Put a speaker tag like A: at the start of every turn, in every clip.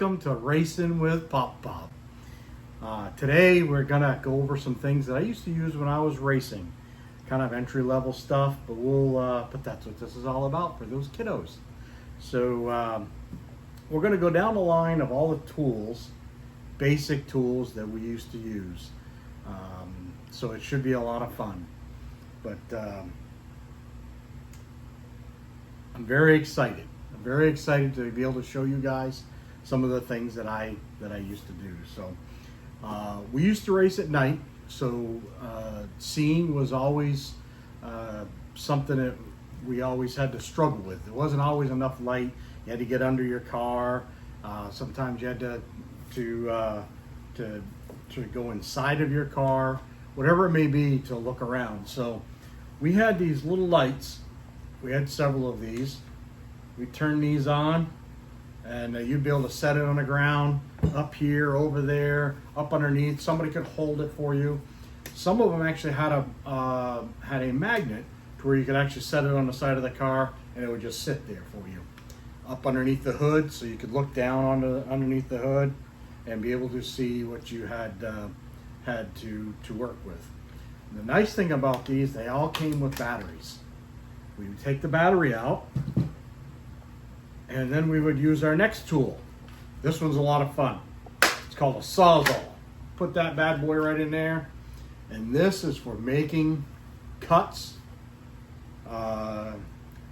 A: welcome to Racing with Pop Pop. Today we're gonna go over some things that I used to use when I was racing, kind of entry-level stuff, but that's what this is all about for those kiddos. So we're gonna go down the line of all the tools, basic tools that we used to use. So it should be a lot of fun. But I'm very excited. I'm very excited to be able to show you guys some of the things that I used to do. So we used to race at night, so seeing was always something that we always had to struggle with. There wasn't always enough light. You had to get under your car. Sometimes you had to go inside of your car, whatever it may be, to look around. So we had these little lights. We had several of these. We turn these on, and you'd be able to set it on the ground, up here, over there, up underneath. Somebody could hold it for you. Some of them actually had a magnet to where you could actually set it on the side of the car, and it would just sit there for you, up underneath the hood, so you could look down underneath the hood and be able to see what you had to work with. And the nice thing about these, they all came with batteries. We would take the battery out, and then we would use our next tool. This one's a lot of fun. It's called a Sawzall. Put that bad boy right in there, and this is for making cuts.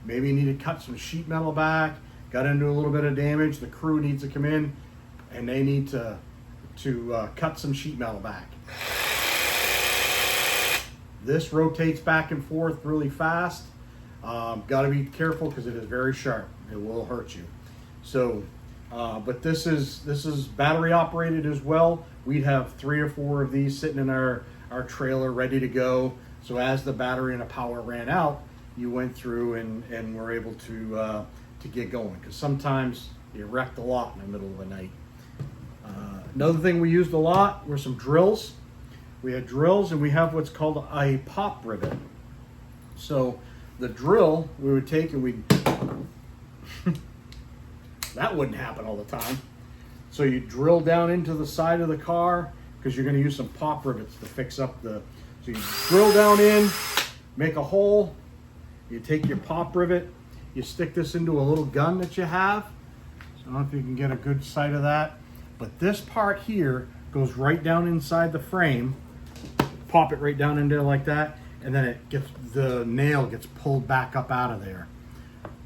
A: Maybe you need to cut some sheet metal back, got into a little bit of damage, the crew needs to come in, and they need to cut some sheet metal back. This rotates back and forth really fast. Got to be careful because it is very sharp. It will hurt you. So, but this is battery operated as well. We'd have 3 or 4 of these sitting in our trailer ready to go. So as the battery and the power ran out, you went through and were able to get going. Because sometimes you wrecked a lot in the middle of the night. Another thing we used a lot were some drills. We had drills, and we have what's called a pop rivet. So the drill we would take and we'd that wouldn't happen all the time. So you drill down into the side of the car because you're going to use some pop rivets to fix up so you drill down in, make a hole, you take your pop rivet, you stick this into a little gun that you have. So I don't know if you can get a good sight of that, but this part here goes right down inside the frame. Pop it right down in there like that, and then the nail gets pulled back up out of there.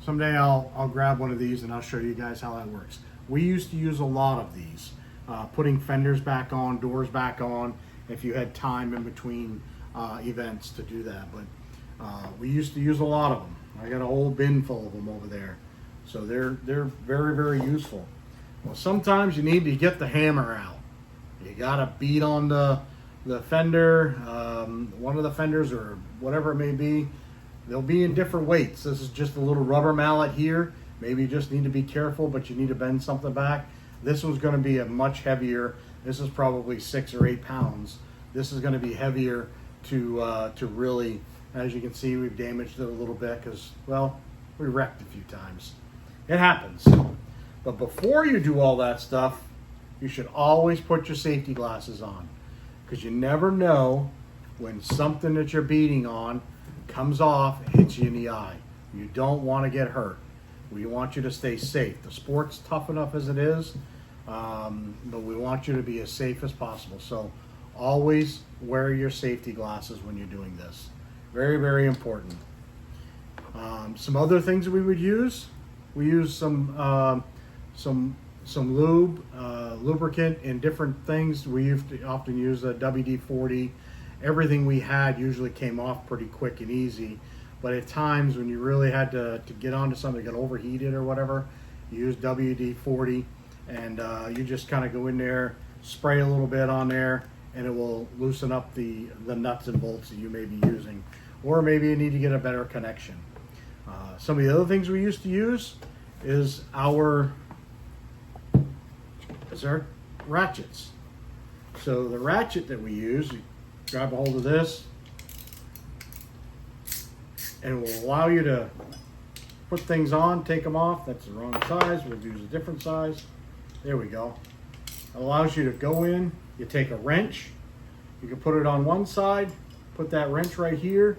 A: Someday I'll grab one of these and I'll show you guys how that works. We used to use a lot of these, putting fenders back on, doors back on, if you had time in between events to do that. But we used to use a lot of them. I got a whole bin full of them over there. So they're very, very useful. Well, sometimes you need to get the hammer out. You gotta beat on the fender, one of the fenders or whatever it may be. They'll be in different weights. This is just a little rubber mallet here. Maybe you just need to be careful, but you need to bend something back. This one's going to be a much heavier. This is probably 6 or 8 pounds. This is going to be heavier to really, as you can see, we've damaged it a little bit because, well, we wrecked a few times. It happens. But before you do all that stuff, you should always put your safety glasses on, because you never know when something that you're beating on comes off and hits you in the eye. You don't want to get hurt. We want you to stay safe. The sport's tough enough as it is, but we want you to be as safe as possible. So always wear your safety glasses when you're doing this. Very, very important. Some other things that we would use. We use some lube, lubricant, and different things. We used to often use a WD-40. Everything we had usually came off pretty quick and easy, but at times when you really had to get onto something that got overheated or whatever, you use WD-40, and you just kind of go in there, spray a little bit on there, and it will loosen up the nuts and bolts that you may be using, or maybe you need to get a better connection. Some of the other things we used to use is our ratchets. So the ratchet that we use, you grab a hold of this, and it will allow you to put things on, take them off. That's the wrong size. We'll use a different size. There we go. It allows you to go in, you take a wrench, you can put it on one side, put that wrench right here,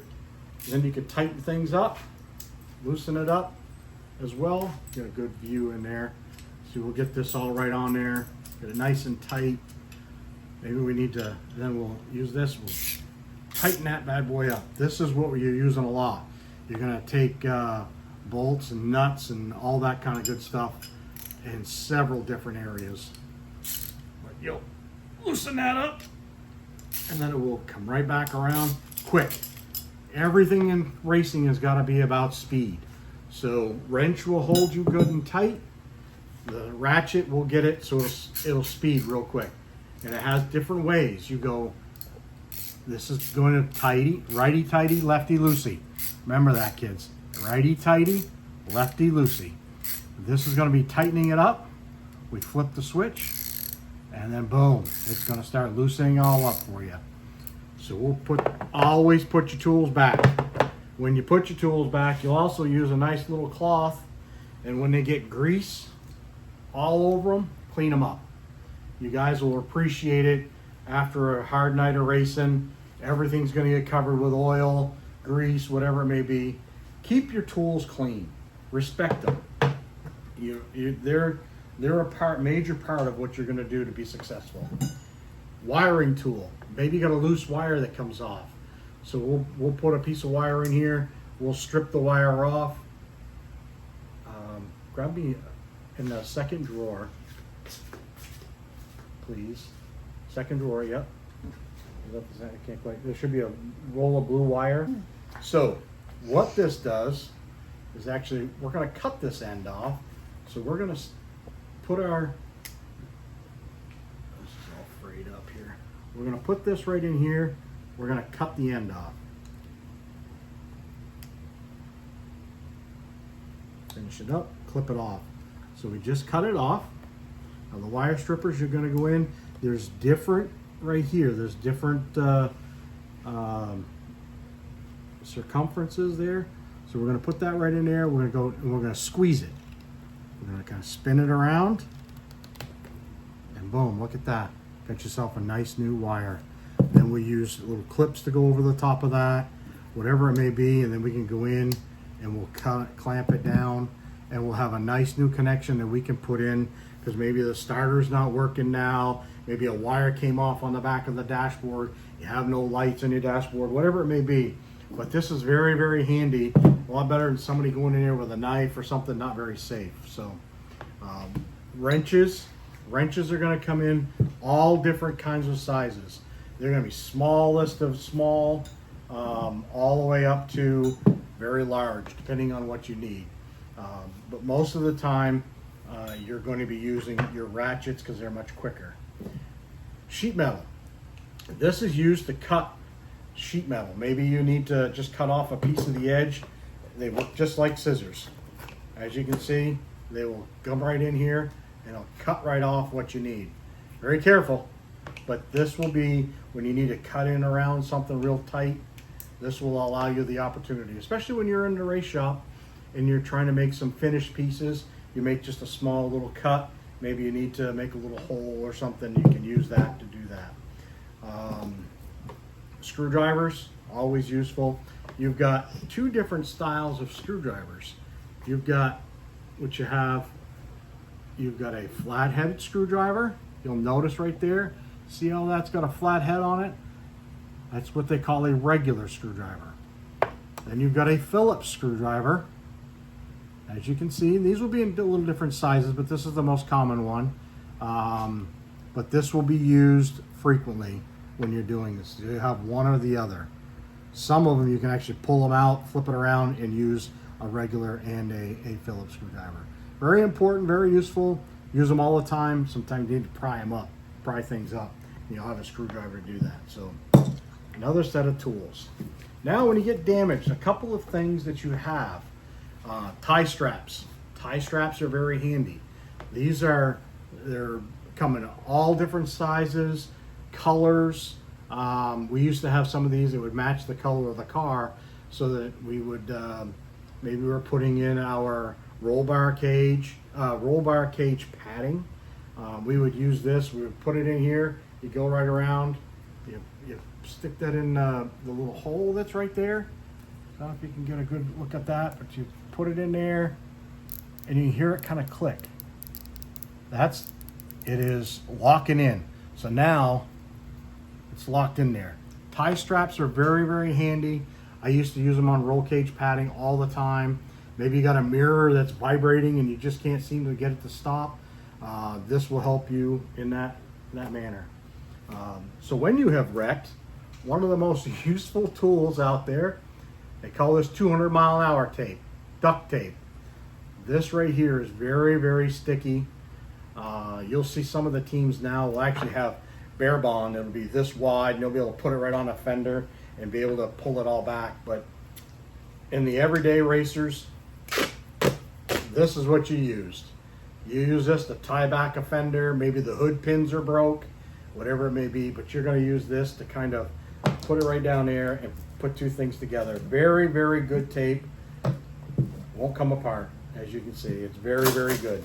A: then you can tighten things up, loosen it up as well. Get a good view in there. So we'll get this all right on there, get it nice and tight. Maybe we need to, then we'll use this, we'll tighten that bad boy up. This is what you're using a lot. You're gonna take bolts and nuts and all that kind of good stuff in several different areas. But you'll loosen that up and then it will come right back around quick. Everything in racing has got to be about speed. So wrench will hold you good and tight. The ratchet will get it so it'll speed real quick. And it has different ways. You go, this is going to tighty, righty tighty, lefty loosey. Remember that, kids. Righty tighty, lefty loosey. This is going to be tightening it up. We flip the switch and then boom, it's going to start loosening all up for you. So we'll always put your tools back. When you put your tools back, you'll also use a nice little cloth, and when they get grease all over them, clean them up. You guys will appreciate it after a hard night of racing. Everything's going to get covered with oil, grease, whatever it may be. Keep your tools clean. Respect them. They're a major part of what you're going to do to be successful. Wiring tool. Maybe you got a loose wire that comes off. So we'll put a piece of wire in here. We'll strip the wire off. Grab me in the second drawer, please. Second drawer, yep. I can't quite. There should be a roll of blue wire. So what this does is actually we're going to cut this end off. So we're going to put our. This is all frayed up here. We're going to put this right in here. We're going to cut the end off. Finish it up, clip it off. So we just cut it off. Now the wire strippers you're going to go in. There's different right here. There's different circumferences there. So we're going to put that right in there. We're going to go and we're going to squeeze it. We're going to kind of spin it around. And boom, look at that. Got yourself a nice new wire. Then we use little clips to go over the top of that, whatever it may be, and then we can go in and we'll clamp it down, and we'll have a nice new connection that we can put in because maybe the starter's not working now, maybe a wire came off on the back of the dashboard, you have no lights on your dashboard, whatever it may be. But this is very, very handy, a lot better than somebody going in there with a knife or something not very safe. So wrenches are going to come in all different kinds of sizes. They're going to be smallest of small, all the way up to very large, depending on what you need. But most of the time, you're going to be using your ratchets because they're much quicker. Sheet metal. This is used to cut sheet metal. Maybe you need to just cut off a piece of the edge. They work just like scissors. As you can see, they will come right in here and it'll cut right off what you need. Very careful. But this will be when you need to cut in around something real tight. This will allow you the opportunity, especially when you're in the race shop and you're trying to make some finished pieces. You make just a small little cut. Maybe you need to make a little hole or something. You can use that to do that. Screwdrivers, always useful. You've got two different styles of screwdrivers. You've got you've got a flat-headed screwdriver. You'll notice right there. See how that's got a flat head on it? That's what they call a regular screwdriver. Then you've got a Phillips screwdriver. As you can see, these will be in a little different sizes, but this is the most common one. But this will be used frequently when you're doing this. You have one or the other. Some of them you can actually pull them out, flip it around, and use a regular and a Phillips screwdriver. Very important, very useful. Use them all the time. Sometimes you need to pry things up. You'll have a screwdriver to do that. So another set of tools. Now when you get damaged, a couple of things that you have. Tie straps. Tie straps are very handy. They're come in all different sizes, colors. We used to have some of these that would match the color of the car, so that we would maybe we're putting in our roll bar cage padding. We would use this, we would put it in here, you go right around, you stick that in the little hole that's right there. I don't know if you can get a good look at that, but you put it in there and you hear it kind of click. It is locking in. So now it's locked in there. Tie straps are very, very handy. I used to use them on roll cage padding all the time. Maybe you got a mirror that's vibrating and you just can't seem to get it to stop. This will help you in that manner. So when you have wrecked, one of the most useful tools out there, they call this 200-mile-an-hour tape, duct tape. This right here is very, very sticky. You'll see some of the teams now will actually have bare bond. It'll be this wide and you'll be able to put it right on a fender and be able to pull it all back. But in the everyday racers, this is what you used. You use this to tie back a fender. Maybe the hood pins are broke, whatever it may be, but you're going to use this to kind of put it right down there and put two things together. Very, very good tape. Won't come apart, as you can see. It's very, very good.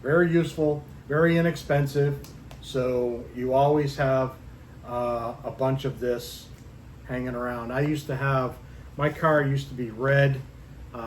A: Very useful, very inexpensive. So you always have a bunch of this hanging around. I used to have, my car used to be red.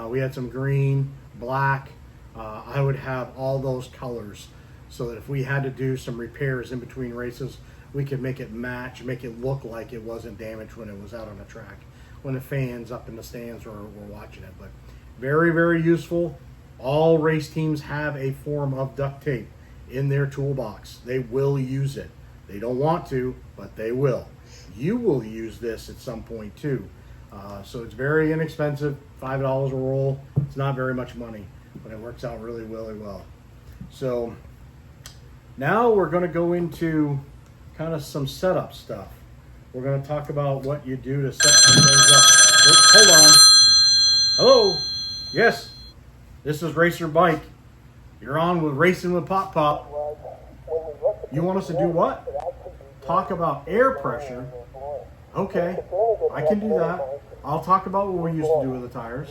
A: We had some green, black. I would have all those colors so that if we had to do some repairs in between races, we could make it match, make it look like it wasn't damaged when it was out on the track, when the fans up in the stands were watching it. But very, very useful. All race teams have a form of duct tape in their toolbox. They will use it. They don't want to, but they will. You will use this at some point too. So it's very inexpensive, $5 a roll. It's not very much money, but it works out really, really well. So now we're going to go into kind of some setup stuff. We're going to talk about what you do to set some things up. Oops, hold on. Hello. Yes, this is Racer Mike. You're on with Racing with Pop Pop. You want us to do what? Talk about air pressure. Okay, I can do that. I'll talk about what we used to do with the tires.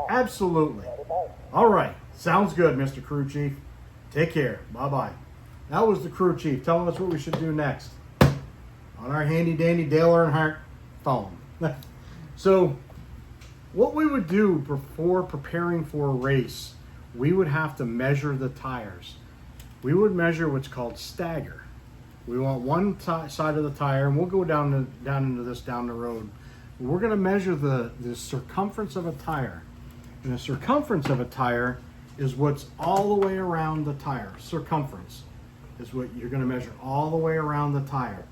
A: Absolutely. All right, sounds good, Mr. Crew Chief. Take care. Bye-bye. That was the Crew Chief telling us what we should do next on our handy-dandy Dale Earnhardt phone. So what we would do before preparing for a race, we would have to measure the tires. We would measure what's called stagger. We want one side of the tire, and we'll go down into this down the road. We're going to measure the circumference of a tire. And the circumference of a tire is what's all the way around the tire. Circumference is what you're going to measure all the way around the tire.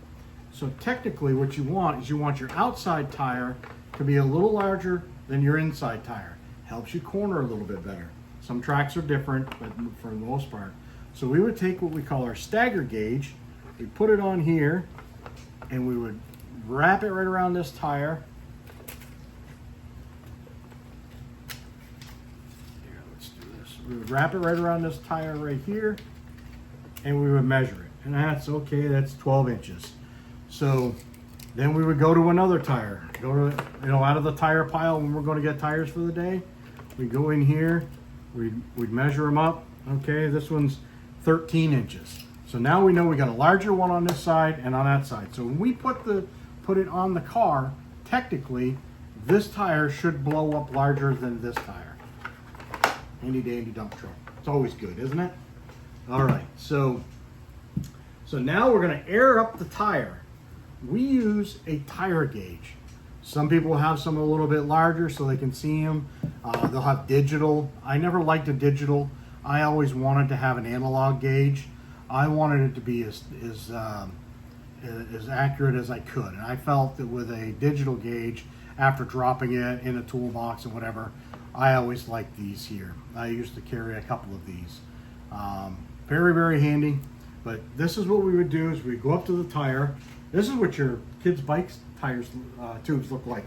A: So technically what you want is you want your outside tire to be a little larger than your inside tire. Helps you corner a little bit better. Some tracks are different, but for the most part. So we would take what we call our stagger gauge, we put it on here, and we would wrap it right around this tire. Here, let's do this. We would wrap it right around this tire right here, and we would measure it. And that's okay, that's 12 inches. So then we would go to another tire. Go to, out of the tire pile when we're going to get tires for the day. We go in here, we'd measure them up. Okay, this one's 13 inches. So now we know we got a larger one on this side and on that side. So when we put it on the car, technically this tire should blow up larger than this tire. Handy dandy dump truck. It's always good, isn't it? All right, so now we're going to air up the tire. We use a tire gauge. Some people have some a little bit larger so they can see them. They'll have digital. I never liked a digital. I always wanted to have an analog gauge. I wanted it to be as accurate as I could. And I felt that with a digital gauge, after dropping it in a toolbox and whatever, I always liked these here. I used to carry a couple of these. Very, very handy. But this is what we would do is we go up to the tire. This is what your kids' bikes tires tubes look like.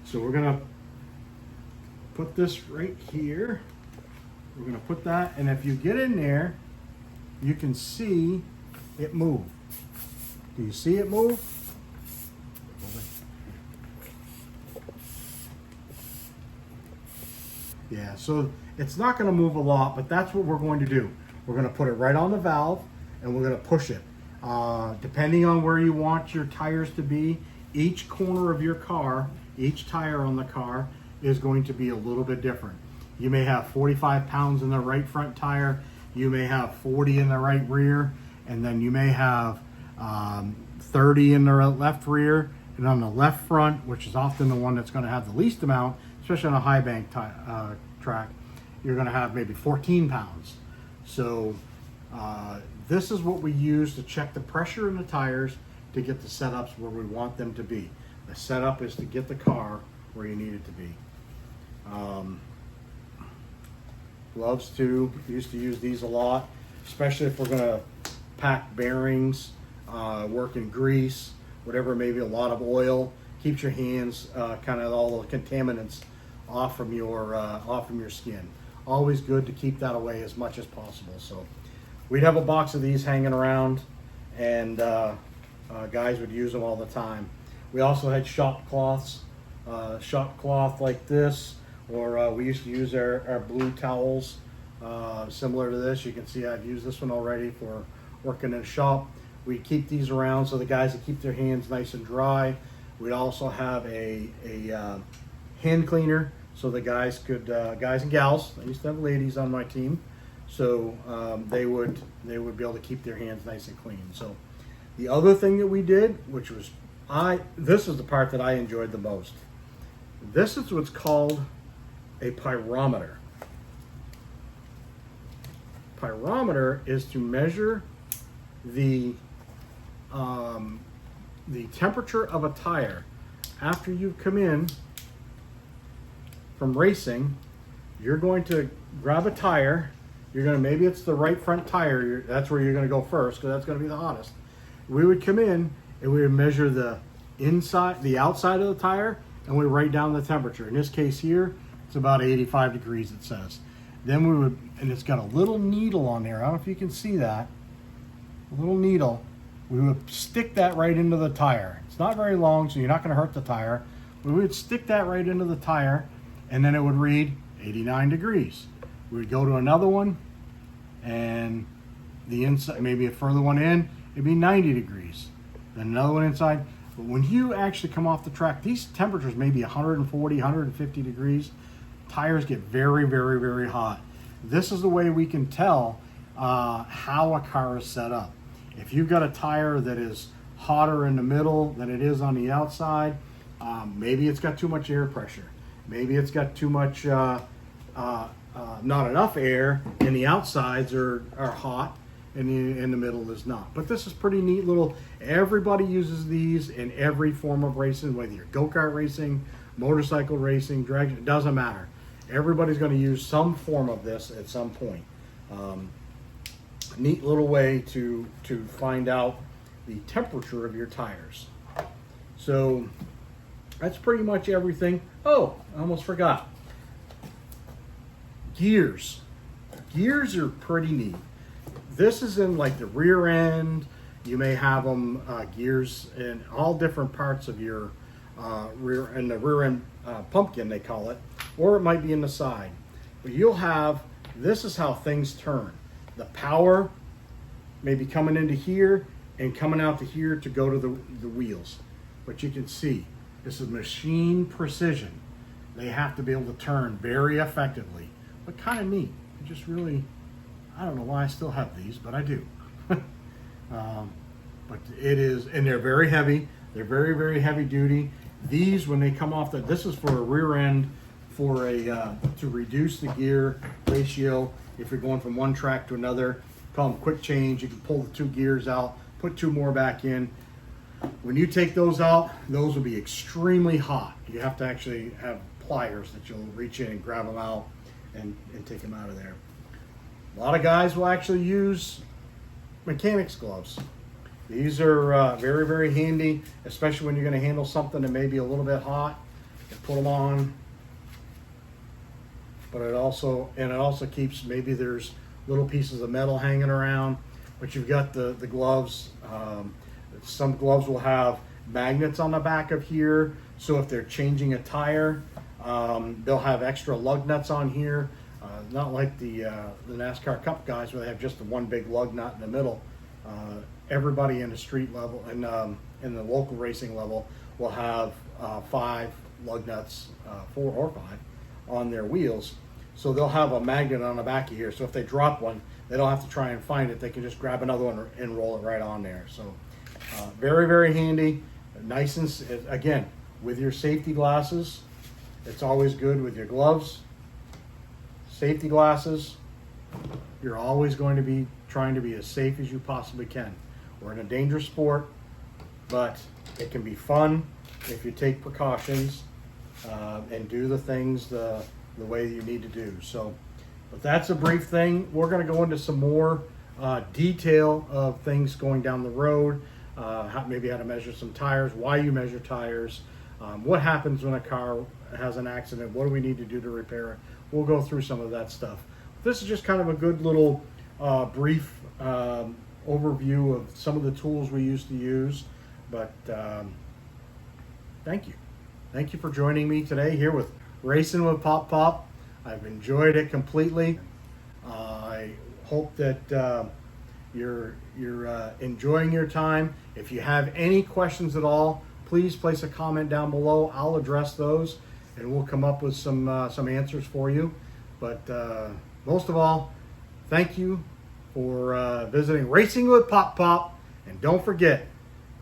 A: So we're gonna put this right here. We're gonna put that, and if you get in there, you can see it move. Do you see it move? Yeah, so it's not gonna move a lot, but that's what we're going to do. We're gonna put it right on the valve, and we're going to push it. Depending on where you want your tires to be, each corner of your car, each tire on the car is going to be a little bit different. You may have 45 pounds in the right front tire, you may have 40 in the right rear, and then you may have 30 in the left rear, and on the left front, which is often the one that's going to have the least amount, especially on a high bank track, you're going to have maybe 14 pounds. So this is what we use to check the pressure in the tires to get the setups where we want them to be. The setup is to get the car where you need it to be. Gloves too, used to use these a lot, especially if we're going to pack bearings, work in grease, whatever, maybe a lot of oil. Keeps your hands kind of all the contaminants off from your skin. Always good to keep that away as much as possible. So we'd have a box of these hanging around, and guys would use them all the time. We also had shop cloths, shop cloth like this, or we used to use our blue towels similar to this. You can see I've used this one already for working in a shop. We keep these around so the guys that keep their hands nice and dry. We'd also have a hand cleaner so the guys could, guys and gals, I used to have ladies on my team, so they would be able to keep their hands nice and clean. So the other thing that we did, which was, this is the part that I enjoyed the most. This is what's called a pyrometer. Pyrometer is to measure the temperature of a tire after you've come in from racing. You're going to grab a tire. You're going to, maybe it's the right front tire. That's where you're going to go first because that's going to be the hottest. We would come in and we would measure the outside of the tire, and we write down the temperature. In this case here, it's about 85 degrees, it says. Then we would, and it's got a little needle on there. I don't know if you can see that. A little needle. We would stick that right into the tire. It's not very long, so you're not going to hurt the tire. We would stick that right into the tire, and then it would read 89 degrees. We would go to another one, and the inside, maybe a further one in, it'd be 90 degrees. Then another one inside. But when you actually come off the track, these temperatures may be 140, 150 degrees. Tires get very, very, very hot. This is the way we can tell how a car is set up. If you've got a tire that is hotter in the middle than it is on the outside, maybe it's got too much air pressure. Maybe it's got too much, not enough air, and the outsides are hot, and in the middle is not. But this is pretty neat little, everybody uses these in every form of racing, whether you're go-kart racing, motorcycle racing, drag, it doesn't matter. Everybody's going to use some form of this at some point. Neat little way to find out the temperature of your tires. So that's pretty much everything. Oh, I almost forgot. Gears. Gears are pretty neat. This is in like the rear end. You may have them gears in all different parts of your rear end pumpkin, they call it, or it might be in the side. But you'll have, this is how things turn. The power may be coming into here and coming out to here to go to the wheels. But you can see, this is machine precision. They have to be able to turn very effectively, but kind of neat. It just really, I don't know why I still have these, but I do. But it is, and they're very heavy. They're very, very heavy duty. These, when they come off, this is for a rear end, for to reduce the gear ratio. If you're going from one track to another, call them quick change. You can pull the 2 gears out, put 2 more back in. When you take those out, those will be extremely hot. You have to actually have pliers that you'll reach in and grab them out and take them out of there. A lot of guys will actually use mechanics gloves. These are very, very handy, especially when you're going to handle something that may be a little bit hot. You put them on, but it also keeps, maybe there's little pieces of metal hanging around, but you've got the gloves. Some gloves will have magnets on the back of here, so if they're changing a tire, they'll have extra lug nuts on here. Not like the NASCAR Cup guys where they have just the one big lug nut in the middle. everybody in the street level and in the local racing level will have 5 lug nuts, 4 or 5, on their wheels. So they'll have a magnet on the back of here. So if they drop one, they don't have to try and find it. They can just grab another one and roll it right on there. So very, very handy. Nice and, again, with your safety glasses. It's always good with your gloves. Safety glasses. You're always going to be trying to be as safe as you possibly can. We're in a dangerous sport, but it can be fun if you take precautions and do the things the way you need to do. So, but that's a brief thing. We're going to go into some more detail of things going down the road, maybe how to measure some tires, why you measure tires, what happens when a car has an accident, what do we need to do to repair it. We'll go through some of that stuff. This is just kind of a good little brief overview of some of the tools we used to use. But thank you. Thank you for joining me today here with Racing with Pop Pop. I've enjoyed it completely. I hope that you're enjoying your time. If you have any questions at all, please place a comment down below. I'll address those and we'll come up with some answers for you. But most of all, thank you for visiting Racing with Pop Pop, and don't forget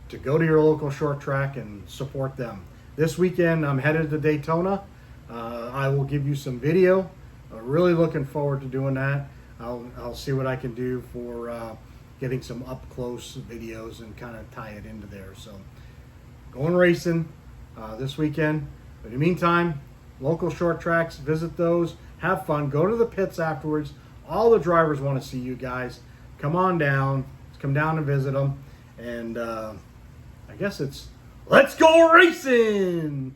A: to go to your local short track and support them. This weekend I'm headed to Daytona. I will give you some video. I'm really looking forward to doing that. I'll see what I can do for getting some up close videos and kind of tie it into there. So going racing this weekend. But in the meantime, local short tracks, visit those, have fun, go to the pits afterwards. All the drivers want to see you guys. Come on down, come down and visit them. And I guess it's let's go racing!